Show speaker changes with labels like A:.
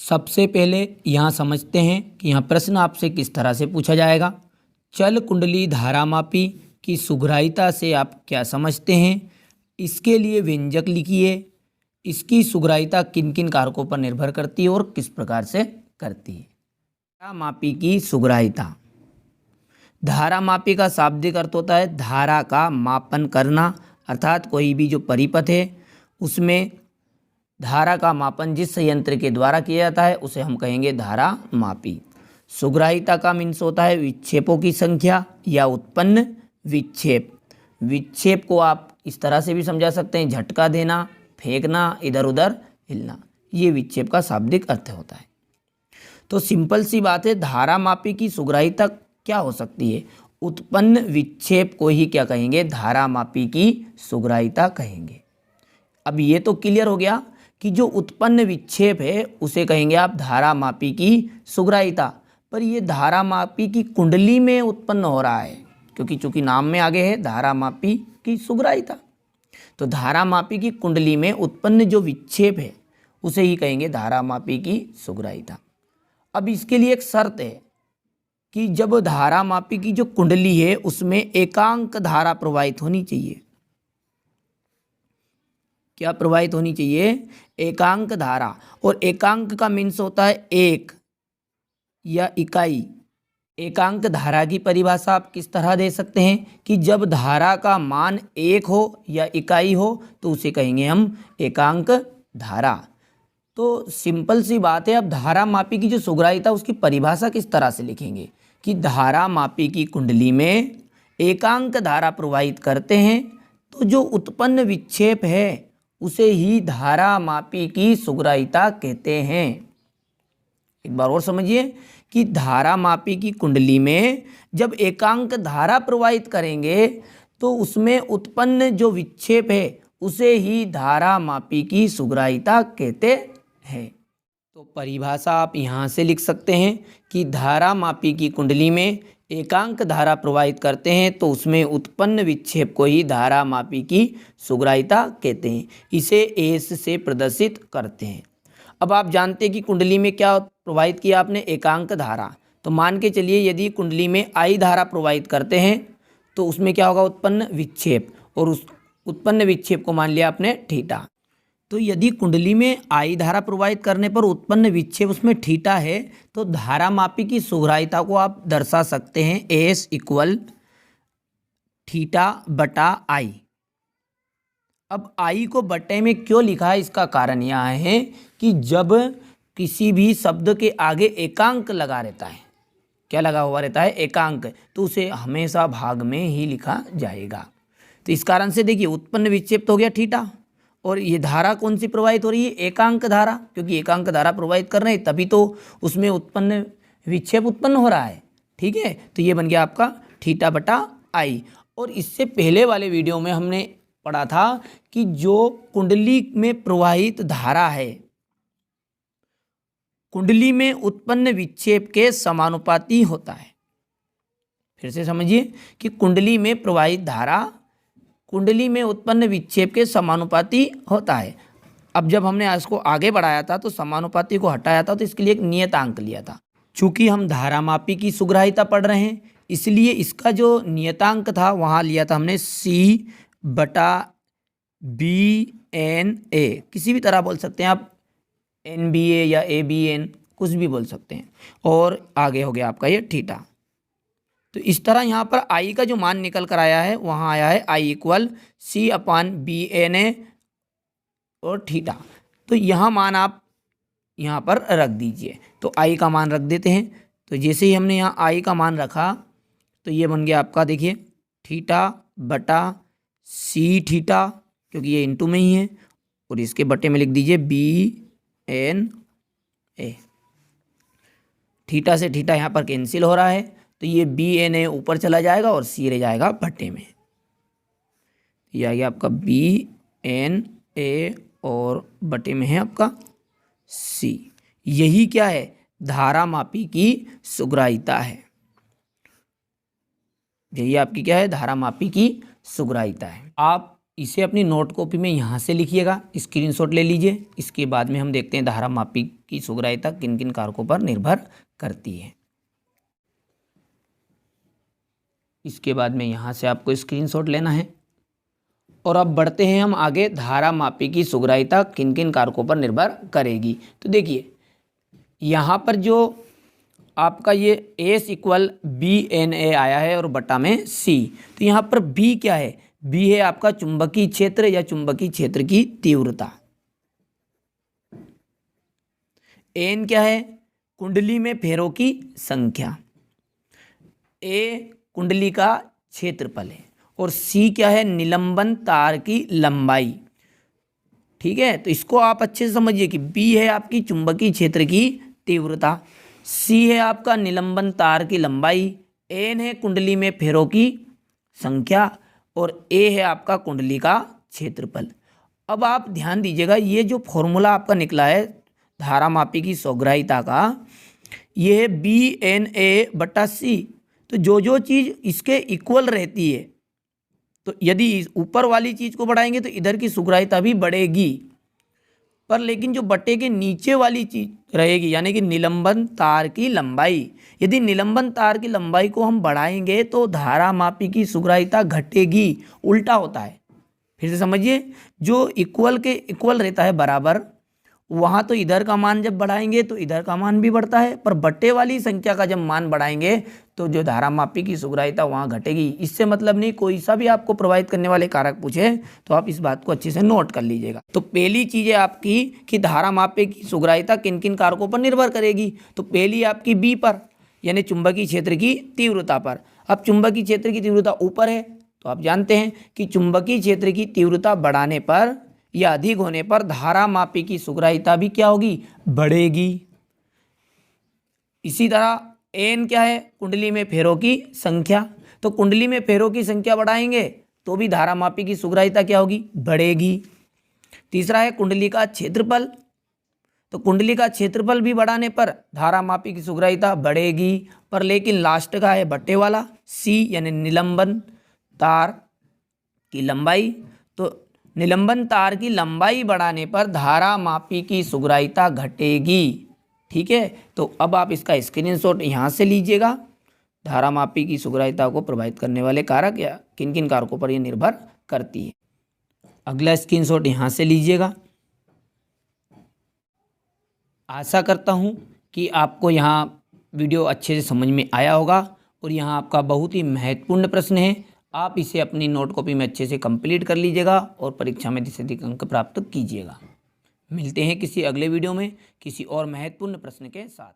A: सबसे पहले यहाँ समझते हैं कि यहाँ प्रश्न आपसे किस तरह से पूछा जाएगा। चल कुंडली धारामापी की सुग्राहिता से आप क्या समझते हैं, इसके लिए व्यंजक लिखिए। इसकी सुग्राहिता किन किन कारकों पर निर्भर करती है और किस प्रकार से करती है। धारामापी की सुग्राहिता। धारामापी का शाब्दिक अर्थ होता है धारा का मापन करना, अर्थात कोई भी जो परिपथ है उसमें धारा का मापन जिस संयंत्र के द्वारा किया जाता है उसे हम कहेंगे धारामापी। सुग्राहिता का मीन्स होता है विक्षेपों की संख्या या उत्पन्न विक्षेप। विक्षेप को आप इस तरह से भी समझा सकते हैं, झटका देना, फेंकना, इधर उधर हिलना, ये विक्षेप का शाब्दिक अर्थ होता है। तो सिंपल सी बात है, धारामापी की सुग्राहिता क्या हो सकती है, उत्पन्न विक्षेप को ही क्या कहेंगे, धारामापी की सुग्राहिता कहेंगे। अब ये तो क्लियर हो गया कि जो उत्पन्न विक्षेप है उसे कहेंगे आप धारामापी की सुग्राहिता। पर ये धारामापी की कुंडली में उत्पन्न हो रहा है, क्योंकि चूंकि नाम में आगे है धारामापी की सुग्राहिता, तो धारामापी की कुंडली में उत्पन्न जो विक्षेप है उसे ही कहेंगे धारामापी की सुग्राहिता। अब इसके लिए एक शर्त है कि जब धारामापी की जो कुंडली है उसमें एकांक धारा प्रवाहित होनी चाहिए। क्या प्रवाहित होनी चाहिए, एकांक धारा। और एकांक का मीन्स होता है एक या इकाई। एकांक धारा की परिभाषा आप किस तरह दे सकते हैं कि जब धारा का मान एक हो या इकाई हो तो उसे कहेंगे हम एकांक धारा। तो सिंपल सी बात है, अब धारामापी की जो सुग्राहिता उसकी परिभाषा किस तरह से लिखेंगे कि धारामापी की कुंडली में एकांक धारा प्रवाहित करते हैं तो जो उत्पन्न विक्षेप है उसे ही धारामापी की सुग्राहिता कहते हैं। एक बार और समझिए कि धारामापी की कुंडली में जब एकांक धारा प्रवाहित करेंगे तो उसमें उत्पन्न जो विक्षेप है उसे ही धारामापी की सुग्राहिता कहते हैं। तो परिभाषा आप यहाँ से लिख सकते हैं कि धारामापी की कुंडली में एकांक धारा प्रवाहित करते हैं तो उसमें उत्पन्न विक्षेप को ही धारामापी की सुग्राहिता कहते हैं। इसे एस से प्रदर्शित करते हैं। अब आप जानते हैं कि कुंडली में क्या प्रवाहित किया आपने, एकांक धारा। तो मान के चलिए यदि कुंडली में आई धारा प्रवाहित करते हैं तो उसमें क्या होगा, उत्पन्न विक्षेप, और उस उत्पन्न विक्षेप को मान लिया आपने थीटा। तो यदि कुंडली में आई धारा प्रवाहित करने पर उत्पन्न विक्षेप उसमें थीटा है तो धारामापी की सुग्राहिता को आप दर्शा सकते हैं एस इक्वल थीटा बटा आई। अब आई को बटे में क्यों लिखा है, इसका कारण यह है कि जब किसी भी शब्द के आगे एकांक लगा रहता है, क्या लगा हुआ रहता है, एकांक, तो उसे हमेशा भाग में ही लिखा जाएगा। तो इस कारण से देखिए उत्पन्न विक्षेप तो हो गया थीटा, और ये धारा कौन सी प्रवाहित हो रही है, एकांक धारा, क्योंकि एकांक धारा प्रवाहित कर रहे हैं तभी तो उसमें उत्पन्न विक्षेप उत्पन्न हो रहा है। ठीक है, तो ये बन गया आपका थीटा बटा आई। और इससे पहले वाले वीडियो में हमने पढ़ा था कि जो कुंडली में प्रवाहित धारा है कुंडली में उत्पन्न विक्षेप के समानुपाती होता है। फिर से समझिए कि कुंडली में प्रवाहित धारा कुंडली में उत्पन्न विक्षेप के समानुपाती होता है। अब जब हमने इसको आगे बढ़ाया था तो समानुपाती को हटाया था, तो इसके लिए एक नियतांक लिया था। चूंकि हम धारामापी की सुग्राहिता पढ़ रहे हैं इसलिए इसका जो नियतांक था वहाँ लिया था हमने सी बटा बी एन ए, किसी भी तरह बोल सकते हैं आप, एन बी ए या ए बी एन, कुछ भी बोल सकते हैं। और आगे हो गया आपका ये थीटा। तो इस तरह यहाँ पर आई का जो मान निकल कर आया है वहाँ आया है I equal C upon B N A और थीटा। तो यहाँ मान आप यहाँ पर रख दीजिए, तो आई का मान रख देते हैं। तो जैसे ही हमने यहाँ आई का मान रखा तो ये बन गया आपका, देखिए थीटा बटा सी थीटा, क्योंकि ये इंटू में ही है, और इसके बटे में लिख दीजिए बी एन ए। थीटा से थीटा यहाँ पर कैंसिल हो रहा है तो ये बी एन ए ऊपर चला जाएगा और सी रह जाएगा बटे में। ये आ गया आपका बी एन ए और बटे में है आपका सी। यही क्या है, धारामापी की सुग्राहिता है। यही आपकी क्या है, धारामापी की सुग्राहिता है। आप इसे अपनी नोट कॉपी में यहाँ से लिखिएगा, स्क्रीनशॉट ले लीजिए। इसके बाद में हम देखते हैं धारा मापी की सुग्राह्यता किन किन कारकों पर निर्भर करती है। इसके बाद में यहाँ से आपको स्क्रीनशॉट लेना है और अब बढ़ते हैं हम आगे। धारा मापी की सुग्राह्यता किन किन कारकों पर निर्भर करेगी। तो देखिए यहाँ पर जो आपका ये S equal B N A आया है और बटा में सी, तो यहाँ पर बी क्या है, बी है आपका चुंबकीय क्षेत्र या चुंबकीय क्षेत्र की तीव्रता। एन क्या है, कुंडली में फेरों की संख्या। ए कुंडली का क्षेत्रफल है और सी क्या है, निलंबन तार की लंबाई। ठीक है, तो इसको आप अच्छे से समझिए कि बी है आपकी चुंबकीय क्षेत्र की तीव्रता, सी है आपका निलंबन तार की लंबाई, एन है कुंडली में फेरों की संख्या और ए है आपका कुंडली का क्षेत्रफल। अब आप ध्यान दीजिएगा, ये जो फॉर्मूला आपका निकला है धारा मापी की सुग्राह्यता का, ये है बी एन ए बटा सी। तो जो जो चीज़ इसके इक्वल रहती है, तो यदि ऊपर वाली चीज़ को बढ़ाएंगे तो इधर की सुग्राह्यता भी बढ़ेगी, पर लेकिन जो बटे के नीचे वाली चीज़ रहेगी यानी कि निलंबन तार की लंबाई, यदि निलंबन तार की लंबाई को हम बढ़ाएंगे तो धारा मापी की सुग्राह्यता घटेगी। उल्टा होता है, फिर से समझिए, जो इक्वल के इक्वल रहता है बराबर, वहाँ तो इधर का मान जब बढ़ाएंगे तो इधर का मान भी बढ़ता है, पर बट्टे वाली संख्या का जब मान बढ़ाएंगे तो जो धारा मापी की सुग्राह्यता वहाँ घटेगी। इससे मतलब नहीं, कोई सा भी आपको प्रभावित करने वाले कारक पूछे तो आप इस बात को अच्छे से नोट कर लीजिएगा। तो पहली चीज़ है आपकी कि धारा मापी की सुग्राह्यता किन किन कारकों पर निर्भर करेगी। तो पहली आपकी बी पर यानी चुंबकीय क्षेत्र की तीव्रता पर। अब चुंबकीय क्षेत्र की तीव्रता ऊपर है तो आप जानते हैं कि चुंबकीय क्षेत्र की तीव्रता बढ़ाने पर या अधिक होने पर धारा मापी की सुग्राह्यता भी क्या होगी, बढ़ेगी। इसी तरह एन क्या है, कुंडली में फेरों की संख्या। तो कुंडली में फेरों की संख्या बढ़ाएंगे तो भी धारा मापी की सुग्राह्यता क्या होगी, बढ़ेगी। तीसरा है कुंडली का क्षेत्रफल। तो कुंडली का क्षेत्रफल भी बढ़ाने पर धारा मापी की सुग्राह्यता बढ़ेगी, पर लेकिन लास्ट का है बट्टे वाला सी यानी निलंबन तार की लंबाई। तो निलंबन तार की लंबाई बढ़ाने पर धारा मापी की सुग्राह्यता घटेगी। ठीक है, तो अब आप इसका स्क्रीनशॉट यहाँ से लीजिएगा। धारा मापी की सुग्राह्यता को प्रभावित करने वाले कारक या किन किन कारकों पर ये निर्भर करती है। अगला स्क्रीनशॉट यहाँ से लीजिएगा। आशा करता हूँ कि आपको यहाँ वीडियो अच्छे से समझ में आया होगा और यहाँ आपका बहुत ही महत्वपूर्ण प्रश्न है। आप इसे अपनी नोट कॉपी में अच्छे से कंप्लीट कर लीजिएगा और परीक्षा में अधिक से अधिक अंक प्राप्त कीजिएगा। मिलते हैं किसी अगले वीडियो में किसी और महत्वपूर्ण प्रश्न के साथ।